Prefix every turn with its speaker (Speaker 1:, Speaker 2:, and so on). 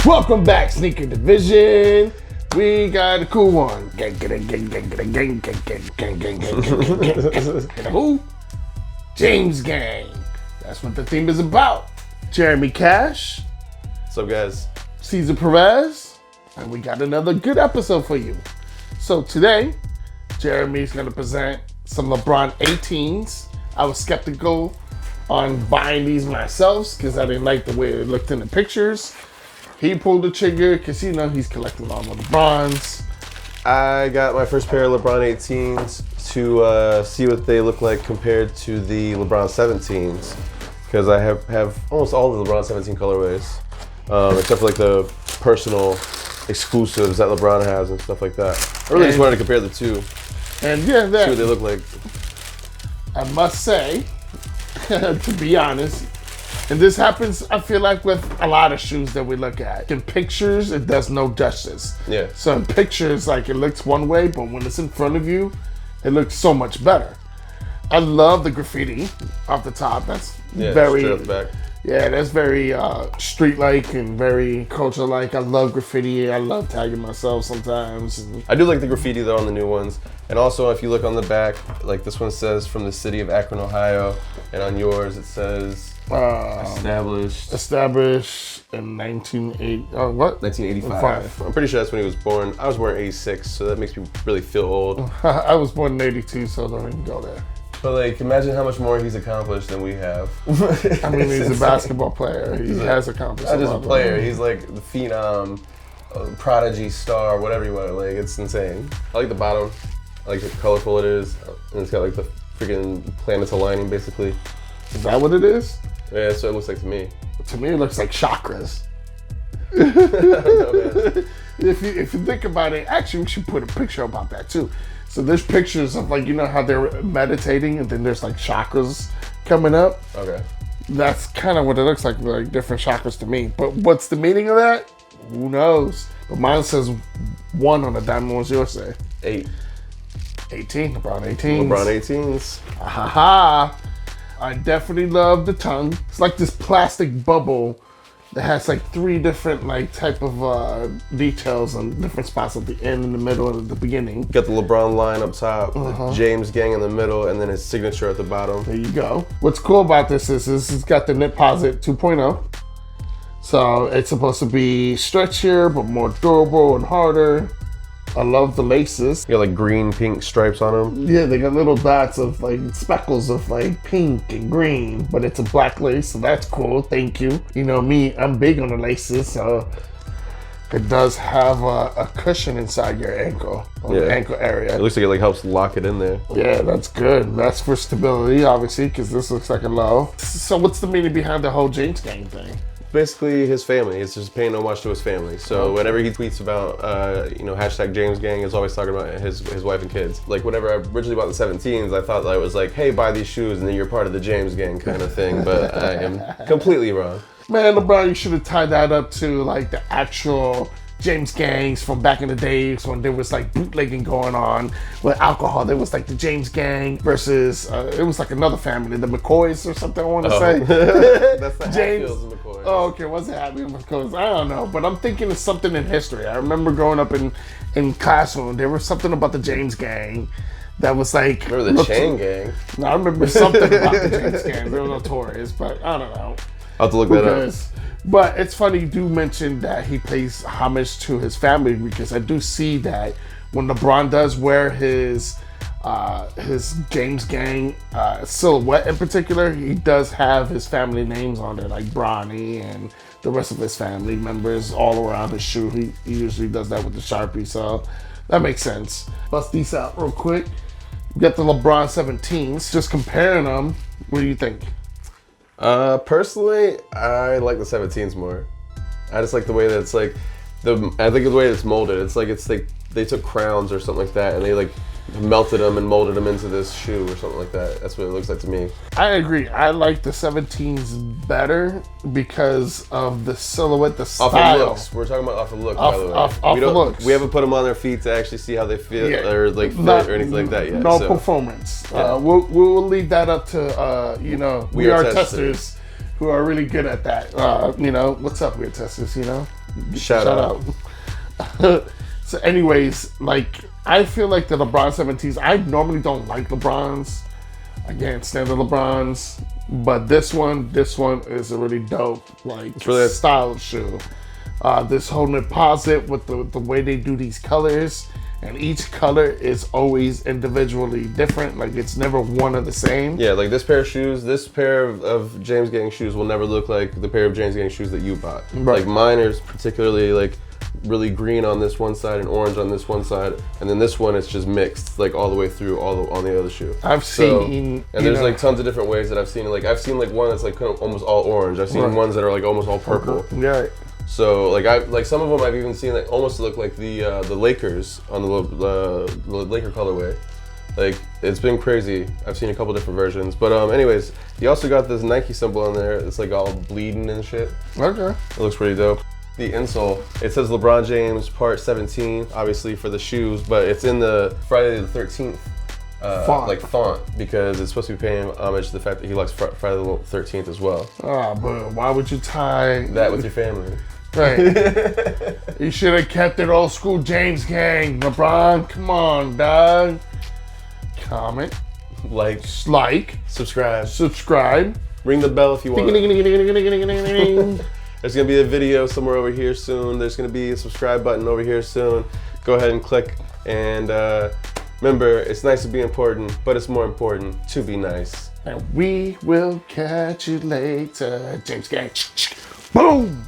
Speaker 1: Welcome back, Sneaker Division. We got a cool one. Gang, gang, gang, gang, gang, gang, gang, gang, gang, gang, gang. Who? James Gang. That's what the theme is about. Jeremy Cash.
Speaker 2: What's up, guys?
Speaker 1: Cesar Perez. And we got another good episode for you. So today, Jeremy's going to present some LeBron 18s. I was skeptical on buying these myself because I didn't like the way it looked in the pictures. He pulled the trigger because, he's collecting all the LeBrons.
Speaker 2: I got my first pair of LeBron 18s to see what they look like compared to the LeBron 17s, because I have almost all the LeBron 17 colorways, except for like the personal exclusives that LeBron has and stuff like that. I really just wanted to compare the two.
Speaker 1: And yeah,
Speaker 2: see what they look like.
Speaker 1: I must say, to be honest, and this happens, I feel like, with a lot of shoes that we look at. In pictures, it does no justice.
Speaker 2: Yeah.
Speaker 1: So in pictures, like, it looks one way, but when it's in front of you, it looks so much better. I love the graffiti off the top. That's very
Speaker 2: straight off the back.
Speaker 1: Yeah, that's very street-like and very culture-like. I love graffiti. I love tagging myself sometimes.
Speaker 2: I do like the graffiti though on the new ones. And also, if you look on the back, like this one says from the city of Akron, Ohio, and on yours it says established in 1985. I'm pretty sure that's when he was born. I was born in 86, so that makes me really feel old.
Speaker 1: I was born in 82, so don't even go there.
Speaker 2: But like, imagine how much more he's accomplished than we have.
Speaker 1: I mean, he's a basketball player. He has accomplished.
Speaker 2: Not just a player. He's like the phenom, prodigy star, whatever you want. Like, it's insane. I like the bottom. I like how colorful it is, and it's got like the freaking planets aligning, basically.
Speaker 1: Is that what it is?
Speaker 2: Yeah, that's what it looks like to me.
Speaker 1: To me, it looks like chakras.
Speaker 2: I don't know, man.
Speaker 1: If you think about it, actually, we should put a picture about that too. So there's pictures of, like, how they're meditating and then there's like chakras coming up.
Speaker 2: Okay.
Speaker 1: That's kind of what it looks like different chakras to me. But what's the meaning of that? Who knows? But mine says 1 on the diamond. What's yours say?
Speaker 2: 8.
Speaker 1: 18. LeBron 18s.
Speaker 2: LeBron 18s.
Speaker 1: Ha. I definitely love the tongue. It's like this plastic bubble that has like 3 different type of details on different spots at the end, in the middle, and at the beginning.
Speaker 2: Got the LeBron line up top, the James Gang in the middle, and then his signature at the bottom.
Speaker 1: There you go. What's cool about this is it's got the Knitposit 2.0. So it's supposed to be stretchier, but more durable and harder. I love the laces.
Speaker 2: You got like green, pink stripes on them.
Speaker 1: Yeah, they got little dots of speckles of pink and green, but it's a black lace, so that's cool. Thank you. You know me, I'm big on the laces, so it does have a cushion inside your ankle, the ankle area.
Speaker 2: It looks like it helps lock it in there.
Speaker 1: Yeah, that's good. That's for stability, obviously, because this looks like a low. So what's the meaning behind the whole James Gang thing?
Speaker 2: Basically his family. It's just paying homage to his family. So whenever he tweets about, hashtag James Gang, is always talking about his wife and kids. Like, whenever I originally bought the 17s, I thought that I was like, hey, buy these shoes and then you're part of the James Gang kind of thing. But I am completely wrong.
Speaker 1: Man, LeBron, you should have tied that up to the actual James Gangs from back in the days when there was bootlegging going on with alcohol. There was the James Gang versus it was another family, the McCoys or something, I want to say.
Speaker 2: That's the
Speaker 1: James
Speaker 2: Hatfields and McCoys.
Speaker 1: Oh, okay. What's it happening with McCoys? I don't know, but I'm thinking it's something in history. I remember growing up in classroom, there was something about the James Gang that was
Speaker 2: Remember the Chain Gang?
Speaker 1: No, I remember something about the James Gang. They were notorious, but I don't know.
Speaker 2: I'll have to look that up.
Speaker 1: But it's funny you do mention that he pays homage to his family, because I do see that when LeBron does wear his James Gang silhouette in particular, he does have his family names on there, like Bronny and the rest of his family members all around his shoe. He usually does that with the Sharpie, so that makes sense. Bust these out real quick. We got the LeBron 17s. Just comparing them, what do you think?
Speaker 2: Personally, I like the 17s more. I just like the way that it's I think the way it's molded. It's like they took crowns or something like that and they melted them and molded them into this shoe or something like that. That's what it looks like to me.
Speaker 1: I agree. I like the 17s better because of the silhouette, the style.
Speaker 2: Off of looks. We're talking about off of look, by the way.
Speaker 1: Off of looks.
Speaker 2: We haven't put them on their feet to actually see how they feel or fit or anything like that yet.
Speaker 1: No performance. Yeah. We'll leave that up to we are testers who are really good at that. What's up, weird testers?
Speaker 2: Shout out.
Speaker 1: So anyways, like, I feel like the LeBron 17s, I normally don't like LeBrons. I can't stand the LeBrons. But this one is a really dope, like,
Speaker 2: It's really
Speaker 1: style shoe. This whole deposit with the way they do these colors, and each color is always individually different. Like, it's never one of the same.
Speaker 2: Yeah, like this pair of shoes, this pair of James Gang shoes will never look like the pair of James Gang shoes that you bought.
Speaker 1: Right.
Speaker 2: Like mine is particularly like really green on this one side and orange on this one side, and then this one it's just mixed like all the way through on the other shoe.
Speaker 1: I've seen,
Speaker 2: and there's like tons of different ways that I've seen it. Like I've seen like one that's like kind of almost all orange. I've seen ones that are like almost all purple.
Speaker 1: Yeah.
Speaker 2: So like some of them I've even seen that almost look like the Lakers on the Laker colorway. Like it's been crazy. I've seen a couple different versions, but anyways, he also got this Nike symbol on there. It's like all bleeding and shit.
Speaker 1: Okay.
Speaker 2: It looks pretty dope. The insole, it says LeBron James part 17, obviously for the shoes, but it's in the Friday the 13th font because it's supposed to be paying homage to the fact that he likes Friday the 13th as well.
Speaker 1: Ah, but why would you tie
Speaker 2: that with your family?
Speaker 1: Right. You should have kept it old school James Gang. LeBron, come on, dog. Comment.
Speaker 2: Like.
Speaker 1: Subscribe.
Speaker 2: Ring the bell if you want. There's gonna be a video somewhere over here soon. There's gonna be a subscribe button over here soon. Go ahead and click. And remember, it's nice to be important, but it's more important to be nice.
Speaker 1: And we will catch you later. James Gang. Boom.